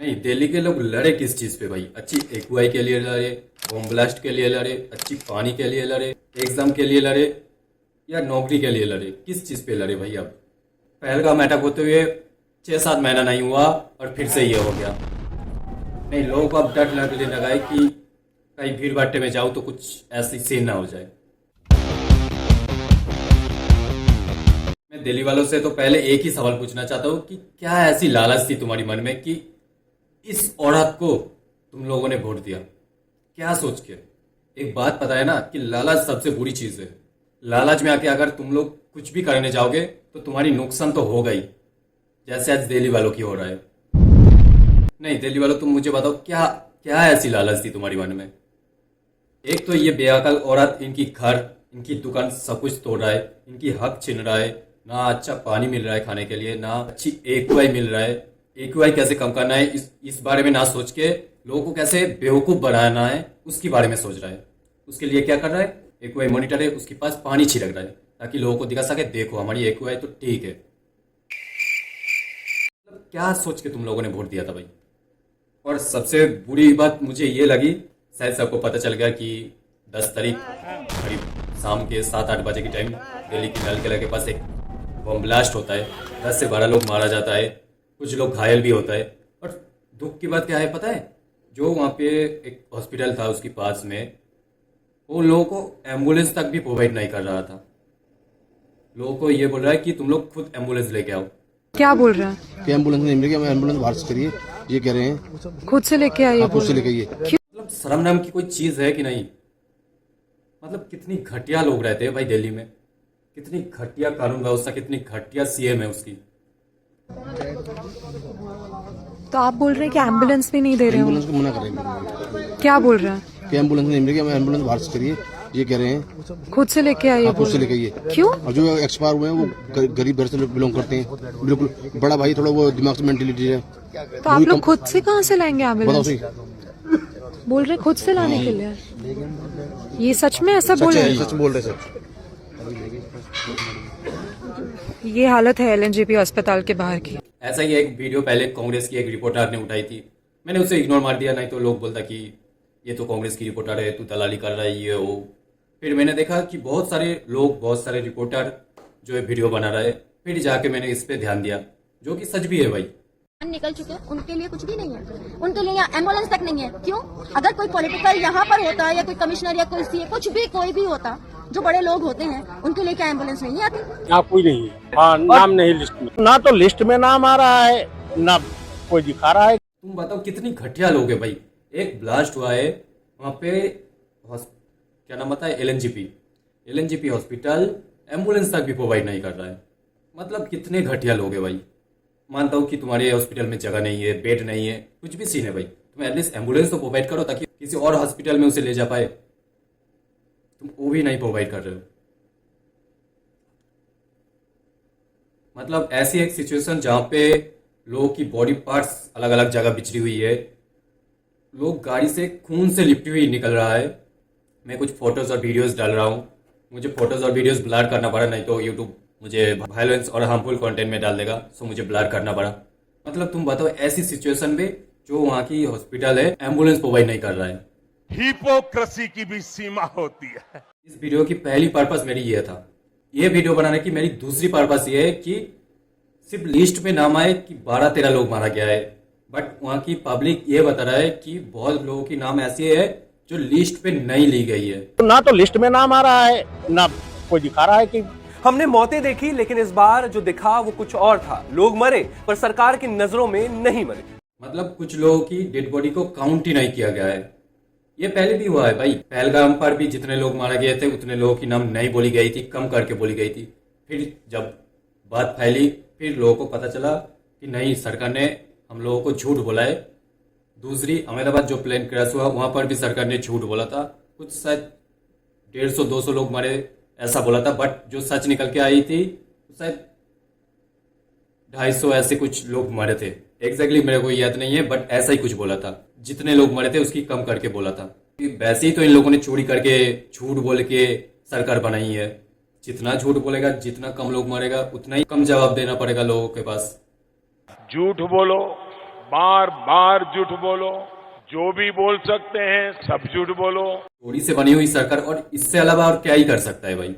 नहीं, दिल्ली के लोग लड़े किस चीज पे भाई? अच्छी एक्यूआई के लिए लड़े, बम ब्लास्ट के लिए लड़े, अच्छी पानी के लिए लड़े, एग्जाम के लिए लड़े, या नौकरी के लिए लड़े? किस चीज पे लड़े भाई? अब पहलगाम अटैक होते हुए 6-7 महीना नहीं हुआ और फिर से ये हो गया। नहीं, लोगों को अब डर लगने लगा है कि कहीं भीड़ भाट्टे में जाओ तो कुछ ऐसी सीन ना हो जाए। मैं दिल्ली वालों से तो पहले एक ही सवाल पूछना चाहता हूँ कि क्या ऐसी लालच थी तुम्हारी मन में कि इस औरत को तुम लोगों ने वोट दिया? क्या सोच के? एक बात पता है ना कि लालच सबसे बुरी चीज है। लालच में आके अगर तुम लोग कुछ भी करने जाओगे तो तुम्हारी नुकसान तो होगा ही, जैसे आज दिल्ली वालों की हो रहा है। नहीं, दिल्ली वालों, तुम मुझे बताओ क्या क्या ऐसी लालच थी तुम्हारी मन में? एक तो ये बेअकल औरत इनकी घर, इनकी दुकान सब कुछ तोड़ रहा है, इनकी हक छीन रहा है, ना अच्छा पानी मिल रहा है खाने के लिए, ना अच्छी एक्यूआई मिल रहा है। एक्यूआई कैसे कम करना है इस बारे में ना सोच के लोगों को कैसे बेवकूफ बनाना है उसके बारे में सोच रहा है। उसके लिए क्या कर रहा है? एक्यूआई मॉनिटर है, उसके पास पानी छिड़क रहा है ताकि लोगों को दिखा सके, देखो हमारी एक्यूआई तो ठीक है। मतलब क्या सोच के तुम लोगों ने वोट दिया था भाई? और सबसे बुरी बात मुझे ये लगी, शायद सबको पता चल गया कि 10 तारीख करीब शाम के 7-8 बजे के टाइम दिल्ली की लाल किला के पास एक बम ब्लास्ट होता है। 10 से 12 लोग मारा जाता है, कुछ लोग घायल भी होता है। और दुख की बात क्या है पता है? जो वहाँ पे एक हॉस्पिटल था उसके पास में, वो लोगों को एम्बुलेंस तक भी प्रोवाइड नहीं कर रहा था। लोगों को ये बोल रहा है कि तुम लोग खुद एम्बुलेंस लेके आओ। क्या बोल रहे हैं कि एम्बुलेंस नहीं मिलेगी, हमें एम्बुलेंस बाहर से करिए, ये कह रहे हैं। खुद से लेके आइए? आप खुद से लेके आइए। मतलब शर्म नाम की कोई चीज है कि नहीं? मतलब कितनी घटिया लोग रहते हैं भाई दिल्ली में, कितनी घटिया कानून व्यवस्था, कितनी घटिया सीएम है उसकी। तो आप बोल रहे हैं कि एम्बुलेंस भी नहीं दे रहे हो? एम्बुलेंस को मना कर रहे हैं क्या बोल रहे हैं? कि एम्बुलेंस नहीं मिलेगी, हमें एम्बुलेंस बाहर से करिए, ये कह रहे हैं। खुद से लेके आइए? आप खुद से लेके आइए। क्यों? और जो एक्सपायर हुए हैं वो गरीब घर से बिलोंग करते हैं, बिल्कुल। बड़ा भाई थोड़ा वो दिमाग से मेंटेलिटी है। तो आप लोग खुद से कहाँ से लाएंगे बताओ एम्बुलेंस? सही। बोल रहे हैं खुद से लाने के लिए? ये सच में ऐसा बोल रहे हैं? सच बोल रहे सर। ये हालत है एलएनजेपी अस्पताल के बाहर की। ऐसा ही एक वीडियो पहले कांग्रेस की एक रिपोर्टर ने उठाई थी, मैंने उसे इग्नोर मार दिया, नहीं तो लोग बोलता कि ये तो कांग्रेस की रिपोर्टर है, तू दलाली कर रहा है, ये वो। फिर मैंने देखा कि बहुत सारे लोग, बहुत सारे रिपोर्टर जो है वीडियो बना रहे, फिर जाके मैंने इस पे ध्यान दिया, जो कि सच भी है भाई। निकल चुके, उनके लिए कुछ भी नहीं है, उनके लिए यहाँ एम्बुलेंस तक नहीं है। क्यों? अगर कोई पॉलिटिकल यहाँ पर होता या कोई कमिश्नर या कोई सीए, कुछ भी कोई भी होता, जो बड़े लोग होते हैं, उनके लिए क्या एम्बुलेंस नहीं आती? यहाँ कोई नहीं है। हाँ, नाम नहीं लिस्ट में, ना तो लिस्ट में नाम आ रहा है, ना कोई दिखा रहा है। तुम बताओ कितनी घटिया लोग है भाई। एक ब्लास्ट हुआ है वहां पे, क्या नाम आता है, एलएनजीपी हॉस्पिटल एम्बुलेंस तक भी प्रोवाइड नहीं कर रहा है। मतलब कितने घटिया लोग है भाई। मानता हूँ कि तुम्हारे हॉस्पिटल में जगह नहीं है, बेड नहीं है, कुछ भी सीन है भाई, तुम एटलीस्ट एम्बुलेंस तो प्रोवाइड करो ताकि किसी और हॉस्पिटल में उसे ले जा पाए। तुम वो भी नहीं प्रोवाइड कर रहे हो। मतलब ऐसी एक सिचुएशन जहां पे लोगों की बॉडी पार्ट्स अलग अलग जगह बिछड़ी हुई है, लोग गाड़ी से खून से लिपटी हुई निकल रहा है। मैं कुछ फोटोज और वीडियोस डाल रहा हूँ, मुझे फोटोज और वीडियोस ब्लर करना पड़ा, नहीं तो यूट्यूब मुझे वायलेंस और हार्मफुल कंटेंट में डाल देगा, सो मुझे ब्लर करना पड़ा। मतलब तुम बताओ ऐसी सिचुएशन में जो वहां की हॉस्पिटल है एम्बुलेंस प्रोवाइड नहीं कर रहा है। हिपोक्रेसी की भी सीमा होती है। इस वीडियो की पहली पर्पस मेरी ये था, ये वीडियो बनाने की मेरी दूसरी पर्पस ये है कि सिर्फ लिस्ट में नाम आए कि 12-13 लोग मारा गया है, बट वहां की पब्लिक ये बता रहा है कि बहुत लोगों की नाम ऐसी है जो लिस्ट पे नहीं ली गई है। ना तो लिस्ट में नाम आ रहा है, ना कोई दिखा रहा है कि हमने मौतें देखी, लेकिन इस बार जो दिखा वो कुछ और था। लोग मरे पर सरकार की नजरों में नहीं मरे। मतलब कुछ लोगों की डेड बॉडी को काउंट ही नहीं किया गया है। ये पहले भी हुआ है भाई, पहलगाम पर भी जितने लोग मारे गए थे उतने लोगों की नाम नहीं बोली गई थी, कम करके बोली गई थी। फिर जब बात फैली, फिर लोगों को पता चला कि नहीं, सरकार ने हम लोगों को झूठ बोला है। दूसरी, अहमदाबाद जो प्लेन क्रैश हुआ वहां पर भी सरकार ने झूठ बोला था, कुछ शायद 150-200 लोग मरे ऐसा बोला था, बट जो सच निकल के आई थी शायद 250 ऐसे कुछ लोग मरे थे। एग्जैक्टली मेरे को याद नहीं है, बट ऐसा ही कुछ बोला था, जितने लोग मरे थे उसकी कम करके बोला था। वैसे ही तो इन लोगों ने चोरी करके, झूठ बोल के सरकार बनाई है। जितना झूठ बोलेगा, जितना कम लोग मरेगा, उतना ही कम जवाब देना पड़ेगा लोगों के पास। झूठ बोलो, बार बार झूठ बोलो, जो भी बोल सकते हैं सब झूठ बोलो। चोरी से बनी हुई सरकार, और इससे अलावा और क्या ही कर सकता है भाई।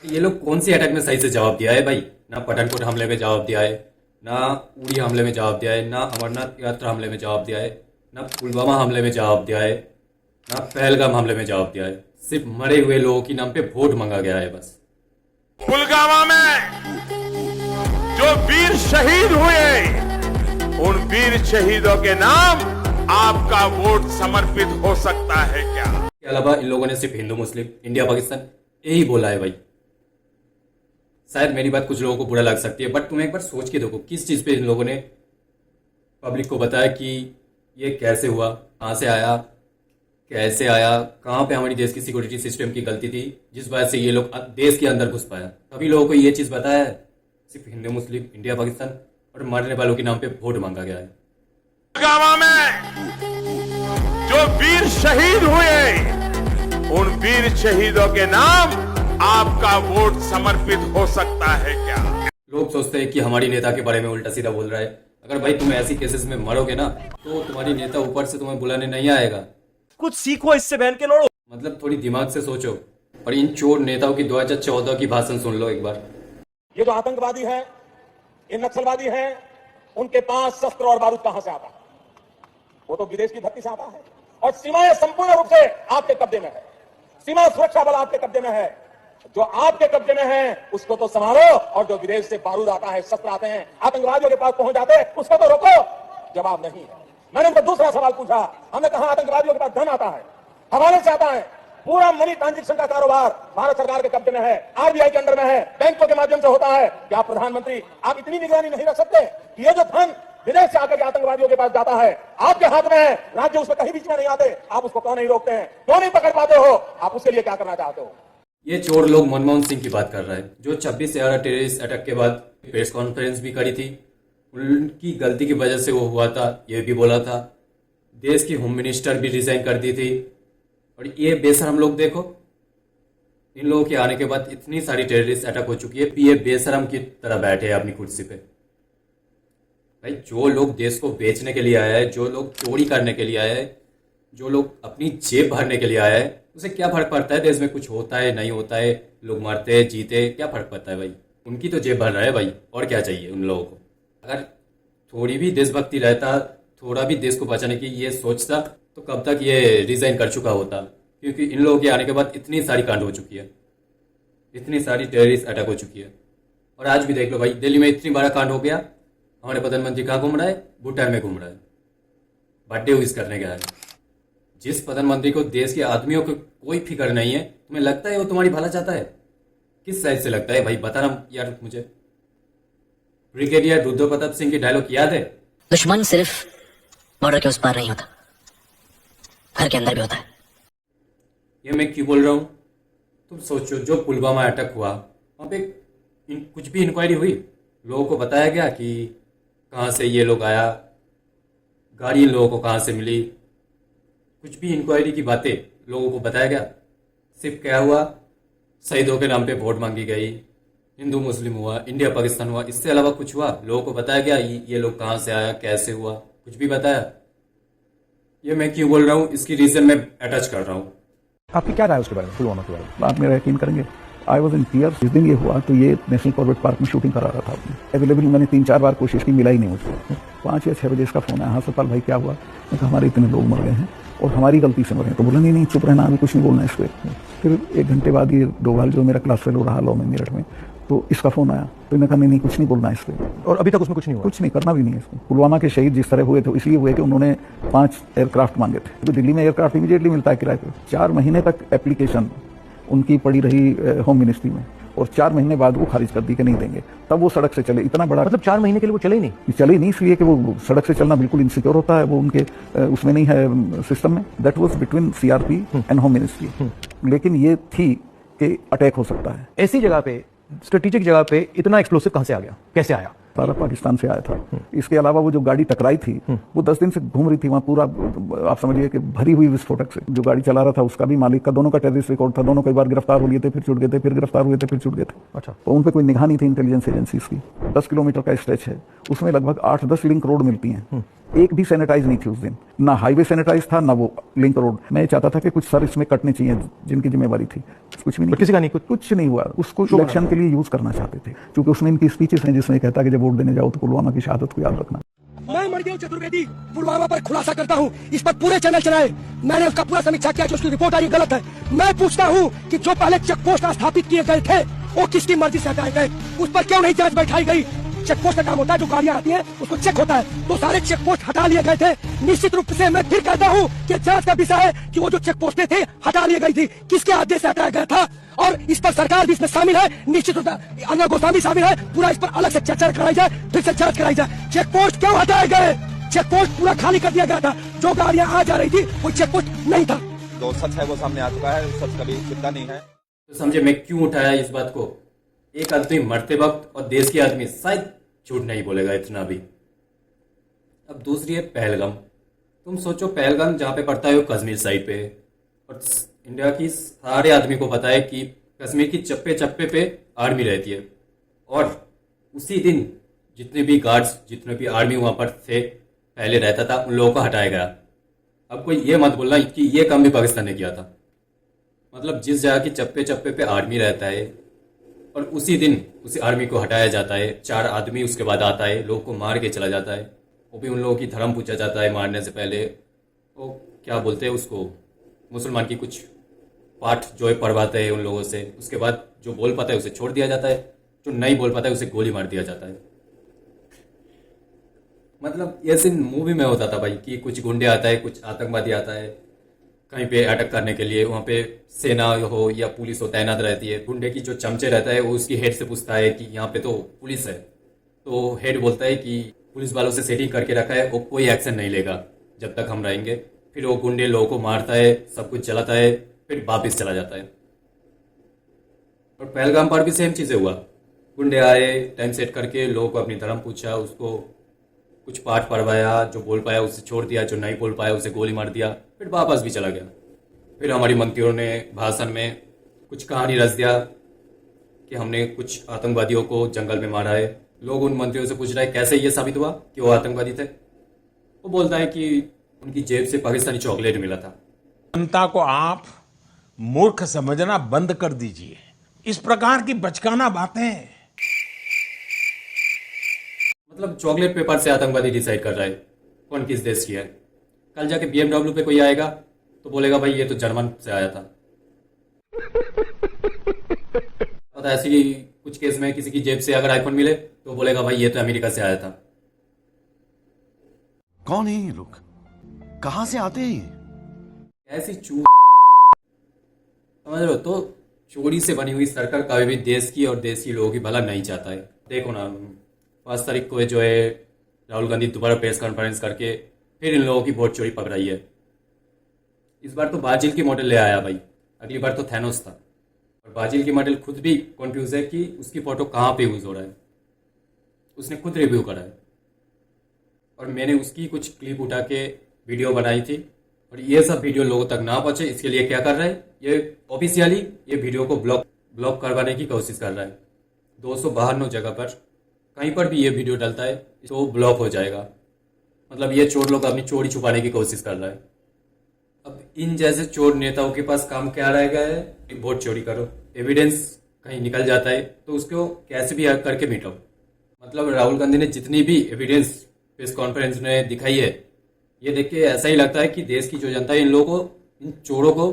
ये लोग कौन सी अटैक में सही से जवाब दिया है भाई? ना पठानकोट हमले में जवाब दिया है, ना उड़ी हमले में जवाब दिया है, ना अमरनाथ यात्रा हमले में जवाब दिया है, ना पुलवामा हमले में जवाब दिया है, ना पहलगाम हमले में जवाब दिया है। सिर्फ मरे हुए लोगों के नाम पे वोट मांगा गया है बस। पुलवामा में जो वीर शहीद हुए, उन वीर शहीदों के नाम आपका वोट समर्पित हो सकता है क्या? इसके अलावा इन लोगों ने सिर्फ हिंदू मुस्लिम, इंडिया पाकिस्तान यही बोला है भाई। शायद मेरी बात कुछ लोगों को बुरा लग सकती है, बट तुम एक बार सोच के देखो किस चीज पे इन लोगों ने पब्लिक को बताया कि ये कैसे हुआ, कहां से आया, कैसे आया, कहां पे हमारी देश की सिक्योरिटी सिस्टम की गलती थी जिस वजह से ये लोग देश के अंदर घुस पाया। सभी लोगों को ये चीज बताया है, सिर्फ हिंदू मुस्लिम, इंडिया पाकिस्तान और मरने वालों के नाम पे वोट मांगा गया है। पुलवामा में जो वीर शहीद हुए, उन वीर शहीदों के नाम आपका वोट समर्पित हो सकता है क्या? लोग सोचते हैं कि हमारी नेता के बारे में उल्टा सीधा बोल रहा है। अगर भाई तुम ऐसी केसेस में मरोगे ना तो तुम्हारी नेता ऊपर से तुम्हें बुलाने नहीं आएगा। कुछ सीखो इससे, बहन के लोड़ो। मतलब थोड़ी दिमाग से सोचो और इन चोर नेताओं की 2014 की भाषण सुन लो एक बार। ये जो आतंकवादी है, ये नक्सलवादी है, उनके पास शस्त्र और बारूद कहां से आता है? वो तो विदेश की धरती से आता है। और सीमाएं संपूर्ण रूप से आपके कब्जे में है, सीमा सुरक्षा बल आपके कब्जे में है। जो आपके कब्जे में है उसको तो संभालो, और जो विदेश से बारूद आता है, शस्त्र आते हैं, आतंकवादियों के पास पहुंच जाते हैं, उसको तो रोको। जवाब नहीं है। मैंने उनको दूसरा सवाल पूछा, हमने कहा आतंकवादियों के पास धन आता है, हवाले से आता है, पूरा मनी ट्रांजैक्शन का कारोबार भारत सरकार के कब्जे में है, आरबीआई के अंडर में है, बैंकों के माध्यम से होता है। क्या प्रधानमंत्री आप इतनी निगरानी नहीं रख सकते कि ये जो धन विदेश से आकर के आतंकवादियों के पास जाता है आपके हाथ में है, राज्य उसमें कहीं बीच में नहीं आते, आप उसको क्यों नहीं रोकते हैं, क्यों नहीं पकड़ पाते हो? आप उसके लिए क्या करना चाहते हो? ये चोर लोग मनमोहन सिंह की बात कर रहा है, जो 26/11 टेररिस्ट अटैक के बाद प्रेस कॉन्फ्रेंस भी करी थी। उनकी गलती की वजह से वो हुआ था, ये भी बोला था। देश की होम मिनिस्टर भी रिजाइन कर दी थी। और ये बेशरम लोग देखो, इन लोगों के आने के बाद इतनी सारी टेररिस्ट अटैक हो चुकी है, ये बेशरम की तरह बैठे हैं अपनी कुर्सी पे। भाई जो लोग देश को बेचने के लिए आया है, जो लोग चोरी करने के लिए आया है, जो लोग अपनी जेब भरने के लिए आया है, उसे क्या फर्क पड़ता है देश में कुछ होता है नहीं होता है, लोग मरते हैं जीते, क्या फर्क पड़ता है भाई? उनकी तो जेब भर रहा है भाई, और क्या चाहिए उन लोगों को? अगर थोड़ी भी देशभक्ति रहता, थोड़ा भी देश को बचाने की ये सोचता, तो कब तक ये रिजाइन कर चुका होता। क्योंकि इन लोगों के आने के बाद इतनी सारी कांड हो चुकी है, इतनी सारी टेररिस्ट अटैक हो चुकी है। और आज भी देख लो भाई, दिल्ली में इतनी बड़ा कांड हो गया, हमारे प्रधानमंत्री कहाँ घूम रहा है? भूटान में घूम रहा है, बर्थडे विश करने गया है। जिस प्रधानमंत्री को देश के आदमियों को कोई फिक्र नहीं है, तुम्हें लगता है वो तुम्हारी भला चाहता है? किस साइड से लगता है भाई, बताना यार मुझे। ब्रिगेडियर रुद्र प्रताप सिंह की डायलॉग याद है? दुश्मन सिर्फ बॉर्डर के उस पार नहीं होता, घर के अंदर भी होता है। ये मैं क्यों बोल रहा हूँ? तुम सोचो, जो पुलवामा अटैक हुआ वहां पे कुछ भी इंक्वायरी हुई? लोगों को बताया गया कि कहाँ से ये लोग आया, गाड़ी इन लोगों को कहाँ से मिली? कुछ भी इंक्वायरी की बातें लोगों को बताया गया? सिर्फ क्या हुआ, शहीदों के नाम पे वोट मांगी गई, हिंदू मुस्लिम हुआ, इंडिया पाकिस्तान हुआ, इससे अलावा कुछ हुआ? लोगों को बताया गया ये लोग कहाँ से आया, कैसे हुआ? कुछ भी बताया? ये मैं क्यों बोल रहा हूँ, इसकी रीजन मैं अटैच कर रहा हूँ। आपकी क्या राय है उसके बारे में, पुलवामा के बारे में? आप मेरा यकीन करेंगे, आई वॉज इन टीयर्स। जिस दिन ये हुआ तो ये नेशनल कॉर्बेट पार्क में शूटिंग करा रहा था। अवेलेबल मैंने 3-4 बार कोशिश की, मिला ही नहीं मुझको। 5 या 6 बजे इसका फोन आया, हाँ सतपाल भाई क्या हुआ? मैं कहा हमारे इतने लोग मर गए हैं और हमारी गलती से मरे हैं। तो बोला नहीं चुप रहना, अभी कुछ नहीं बोलना इस पर। फिर 1 घंटे बाद ये डोभाल जो मेरा क्लास फेलो रहा लॉ में मेरठ में, तो इसका फोन आया, तो मैंने कहा नहीं कुछ नहीं बोलना इस पर। और अभी तक उसमें कुछ नहीं हुआ, कुछ नहीं करना भी नहीं है इसको। पुलवामा के शहीद जिस तरह हुए थे इसलिए हुए कि उन्होंने 5 एयरक्राफ्ट मांगे थे, तो दिल्ली में एयरक्राफ्ट इमीडिएटली मिलता है किराए पर। 4 महीने तक एप्लीकेशन उनकी पड़ी रही होम मिनिस्ट्री में, और 4 महीने बाद वो खारिज कर दी कि नहीं देंगे। तब वो सड़क से चले। इतना बड़ा, मतलब 4 महीने के लिए वो चले ही नहीं, इसलिए कि वो सड़क से चलना बिल्कुल इनसिक्योर होता है, वो उनके उसमें नहीं है सिस्टम में। That was between CRP and home ministry. लेकिन ये थी कि अटैक हो सकता है। ऐसी जगह पे, स्ट्रेटेजिक जगह पे इतना एक्सप्लोसिव कहां से आ गया, कैसे आया? सारा पाकिस्तान से आया था। इसके अलावा वो जो गाड़ी टकराई थी वो 10 दिन से घूम रही थी वहाँ पूरा, आप समझिए कि भरी हुई विस्फोटक से। जो गाड़ी चला रहा था उसका भी, मालिक का, दोनों का टेररिस्ट रिकॉर्ड था। दोनों कई बार गिरफ्तार हो लिए थे, फिर छूट गए थे, फिर गिरफ्तार हुए थे, फिर छूट गए थे। अच्छा। तो उन पर कोई निगाह नहीं थी इंटेलिजेंस एजेंसीज की। 10 किलोमीटर का स्ट्रेच है, उसमें लगभग 8-10 लिंक रोड मिलती हैं। एक भी सैनिटाइज नहीं थी उस दिन, ना हाईवे सैनिटाइज था ना वो लिंक रोड। मैं चाहता था कि कुछ सर इसमें कटने चाहिए जिनकी जिम्मेवारी थी, कुछ भी नहीं, किसी का नहीं, कुछ नहीं हुआ। उसको इलेक्शन के लिए यूज करना चाहते थे, क्योंकि उसमें इनकी स्पीचेस हैं जिसमें कहता है कि जब वोट देने जाओ तो पुलवामा की शहादत को याद रखना। मैं मणिदेव चतुर्वेदी पुलवामा पर खुलासा करता हूँ, इस पर पूरे चैनल चलाए, मैंने उसका पूरा समीक्षा किया, जो उसकी रिपोर्ट आई गलत है। मैं पूछता हूँ कि जो पहले चेक पोस्ट स्थापित किए गए थे वो किसकी मर्जी से हटाए गए, उस पर क्यों नहीं जांच बैठाई गई। चेक पोस्ट का काम होता है, जो गाड़ियां आती हैं उसको चेक होता है, तो सारे चेक पोस्ट हटा लिए गए थे। निश्चित रूप से मैं फिर कहता हूँ कि जांच का विषय है कि वो जो चेक पोस्टें थे हटा ली गई थी, किसके आदेश से हटाया गया था, और इस पर सरकार भी इसमें शामिल है, निश्चित रूप से अन्ना गोस्वामी शामिल है। पूरा इस पर अलग से चर्चा कराई जाए, फिर से जांच कराई जाए। चेक पोस्ट क्यों हटाए गए? चेक पोस्ट पूरा खाली कर दिया गया था, जो गाड़ियां आ जा रही थी वो चेक पोस्ट नहीं था। जो सच है वो सामने आ चुका है, सच कभी छिपता नहीं है। तो समझे मैं क्यों उठाया इस बात को। एक आदमी मरते वक्त और देश के आदमी शायद झूठ नहीं बोलेगा इतना भी। अब दूसरी है पहलगाम। तुम सोचो, पहलगाम जहाँ पे पड़ता है वो कश्मीर साइड पे, और इंडिया की सारे आदमी को पता है कि कश्मीर की चप्पे चप्पे पे आर्मी रहती है, और उसी दिन जितने भी गार्ड्स, जितने भी आर्मी वहां पर थे पहले रहता था, उन लोगों को हटाया गया। अब कोई ये मत बोलना कि ये काम भी पाकिस्तान ने किया था। मतलब जिस जगह की चप्पे चप्पे पे आर्मी रहता है और उसी दिन उसी आर्मी को हटाया जाता है, 4 आदमी उसके बाद आता है, लोगों को मार के चला जाता है। वो भी उन लोगों की धर्म पूछा जाता है मारने से पहले। वो क्या बोलते हैं उसको, मुसलमान की कुछ पाठ जो है पढ़वाते हैं उन लोगों से। उसके बाद जो बोल पाता है उसे छोड़ दिया जाता है, जो नहीं बोल पाता है उसे गोली मार दिया जाता है। मतलब ये सीन मूवी में होता था भाई, कि कुछ गुंडे आता है, कुछ आतंकवादी आता है कहीं पे अटैक करने के लिए। वहाँ पे सेना हो या पुलिस हो तैनात रहती है। गुंडे की जो चमचे रहता है वो उसकी हेड से पूछता है कि यहाँ पे तो पुलिस है, तो हेड बोलता है कि पुलिस वालों से सेटिंग करके रखा है, वो कोई एक्शन नहीं लेगा जब तक हम रहेंगे। फिर वो गुंडे लोगों को मारता है, सब कुछ चलाता है, फिर वापिस चला जाता है। और पहलगाम पर भी सेम चीजें हुआ। गुंडे आए, टाइम सेट करके लोगों को अपनी धर्म पूछा, उसको कुछ पाठ पढ़वाया, जो बोल पाया उसे छोड़ दिया, जो नहीं बोल पाया उसे गोली मार दिया, फिर वापस भी चला गया। फिर हमारी मंत्रियों ने भाषण में कुछ कहानी रच दिया कि हमने कुछ आतंकवादियों को जंगल में मारा है। लोग उन मंत्रियों से पूछ रहे हैं कैसे ये साबित हुआ कि वो आतंकवादी थे। वो बोलता है कि उनकी जेब से पाकिस्तानी चॉकलेट मिला था। जनता को आप मूर्ख समझना बंद कर दीजिए। इस प्रकार की बचकाना बातें, मतलब चॉकलेट पेपर से आतंकवादी डिसाइड कर रहा है कौन किस देश की है। कल जाके BMW पे कोई आएगा तो बोलेगा भाई ये तो जर्मन से आया था। पता है, ऐसी कुछ केस में किसी की जेब से अगर आईफोन मिले तो बोलेगा भाई ये तो अमेरिका से आया था। कौन है ये लोग, कहां से आते हैं? ऐसी समझ रहे हो। तो चोरी से बनी हुई सरकार कभी भी देश की और देश की लोगों की भला नहीं चाहता है। देखो ना, 5 तारीख को जो है राहुल गांधी दोबारा प्रेस कॉन्फ्रेंस करके फिर इन लोगों की वोट चोरी पकड़ाई है। इस बार तो ब्राजील की मॉडल ले आया भाई, अगली बार तो थैनोस था। और ब्राजील की मॉडल खुद भी कंफ्यूज है कि उसकी फोटो कहाँ पे यूज हो रहा है। उसने खुद रिव्यू करा है और मैंने उसकी कुछ क्लिप उठा के वीडियो बनाई थी। और ये सब वीडियो लोगों तक ना पहुंचे इसके लिए क्या कर रहा है, ये ऑफिशियली ये वीडियो को ब्लॉक करवाने की कोशिश कर रहा है। 252 जगह पर कहीं पर भी ये वीडियो डलता है तो ब्लॉक हो जाएगा। मतलब ये चोर लोग अपनी चोरी छुपाने की कोशिश कर रहा है। अब इन जैसे चोर नेताओं के पास काम क्या रह गया है, वोट चोरी करो। एविडेंस कहीं निकल जाता है तो उसको कैसे भी करके मिटाओ। मतलब राहुल गांधी ने जितनी भी एविडेंस प्रेस कॉन्फ्रेंस में दिखाई है, ये देख के ऐसा ही लगता है कि देश की जो जनता है इन लोगों को, इन चोरों को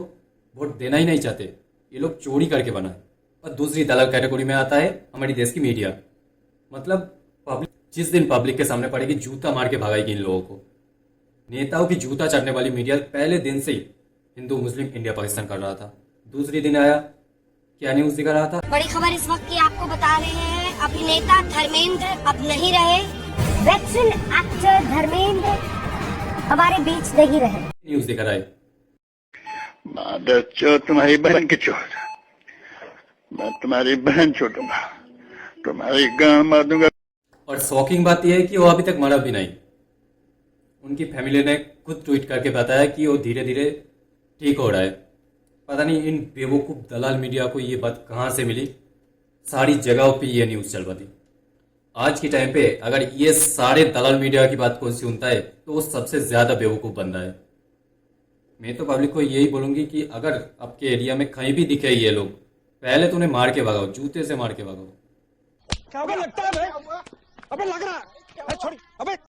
वोट देना ही नहीं चाहते। ये लोग चोरी करके बना है। और दूसरी दलाल कैटेगरी में आता है हमारी देश की मीडिया। मतलब पब्लिक जिस दिन पब्लिक के सामने पड़ेगी जूता मार के भगाएगी इन लोगों को। नेताओं की जूता चढ़ने वाली मीडिया पहले दिन से ही हिंदू मुस्लिम इंडिया पाकिस्तान कर रहा था। दूसरी दिन आया क्या न्यूज दिखा रहा था, बड़ी खबर इस वक्त की आपको बता रहे हैं। अभिनेता धर्मेंद्र अब नहीं रहे, वेटरन एक्टर धर्मेंद्र हमारे बीच नहीं रहे। न्यूज दिखा रहा है, तुम्हारी बहन की चोट, मैं तुम्हारी बहन छोड़ूंगा, तुम्हारी गांड मार दूंगा। और शॉकिंग बात यह है कि वो अभी तक मरा भी नहीं। उनकी फैमिली ने खुद ट्वीट करके बताया कि वो धीरे धीरे ठीक हो रहा है। पता नहीं इन बेवकूफ़ दलाल मीडिया को ये बात कहाँ से मिली, सारी जगहों पे ये न्यूज़ चलवा दी। आज के टाइम पे अगर ये सारे दलाल मीडिया की बात कोई सुनता है तो वो सबसे ज़्यादा बेवकूफ़ बंदा है। मैं तो पब्लिक को यही बोलूँगी कि अगर आपके एरिया में कहीं भी दिखे ये लोग, पहले तो उन्हें मार के भगाओ, जूते से मार के भगाओ।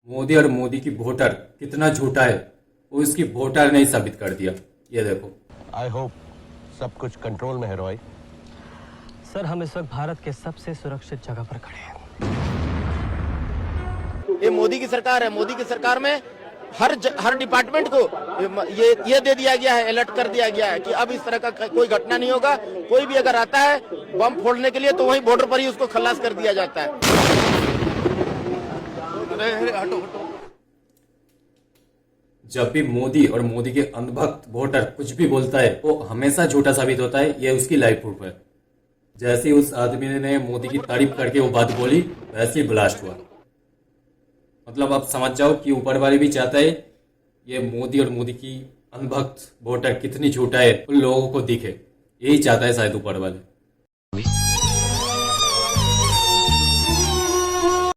मोदी और मोदी की वोटर कितना झूठा है वो इसकी वोटर ने ही साबित कर दिया। ये देखो। आई होप सब कुछ कंट्रोल में है रॉय। सर हम इस वक्त भारत के सबसे सुरक्षित जगह पर खड़े हैं। ये मोदी की सरकार है। मोदी की सरकार में हर डिपार्टमेंट को ये दे दिया गया है, अलर्ट कर दिया गया है कि अब इस तरह का कोई घटना नहीं होगा। कोई भी अगर आता है बम फोड़ने के लिए तो वहीं बॉर्डर पर ही उसको खलास कर दिया जाता है। जब भी मोदी और मोदी के अंधभक्त वोटर कुछ भी बोलता है वो हमेशा झूठा साबित होता है। ये उसकी लाइव प्रूफ है। जैसे ही उस आदमी ने मोदी की तारीफ करके वो बात बोली वैसे ही ब्लास्ट हुआ। मतलब आप समझ जाओ कि ऊपर वाले भी चाहता है ये मोदी और मोदी की अंधभक्त वोटर कितनी झूठा है उन लोगों को दिखे। यही चाहता है शायद ऊपर वाले।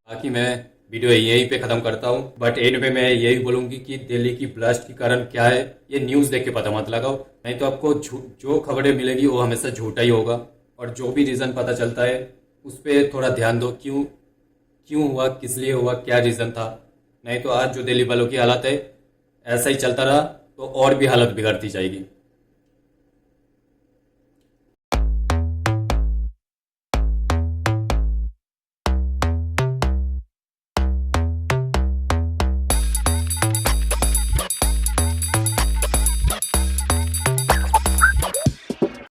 बाकी मैं वीडियो यहीं पे खत्म करता हूँ, बट एंड पे मैं यही बोलूंगी कि दिल्ली की ब्लास्ट के कारण क्या है ये न्यूज़ देख के पता मत लगाओ, नहीं तो आपको जो खबरें मिलेगी वो हमेशा झूठा ही होगा। और जो भी रीज़न पता चलता है उस पर थोड़ा ध्यान दो, क्यों हुआ, किस लिए हुआ, क्या रीज़न था। नहीं तो आज जो दिल्ली वालों की हालत है ऐसा ही चलता रहा तो और भी हालत बिगड़ती जाएगी।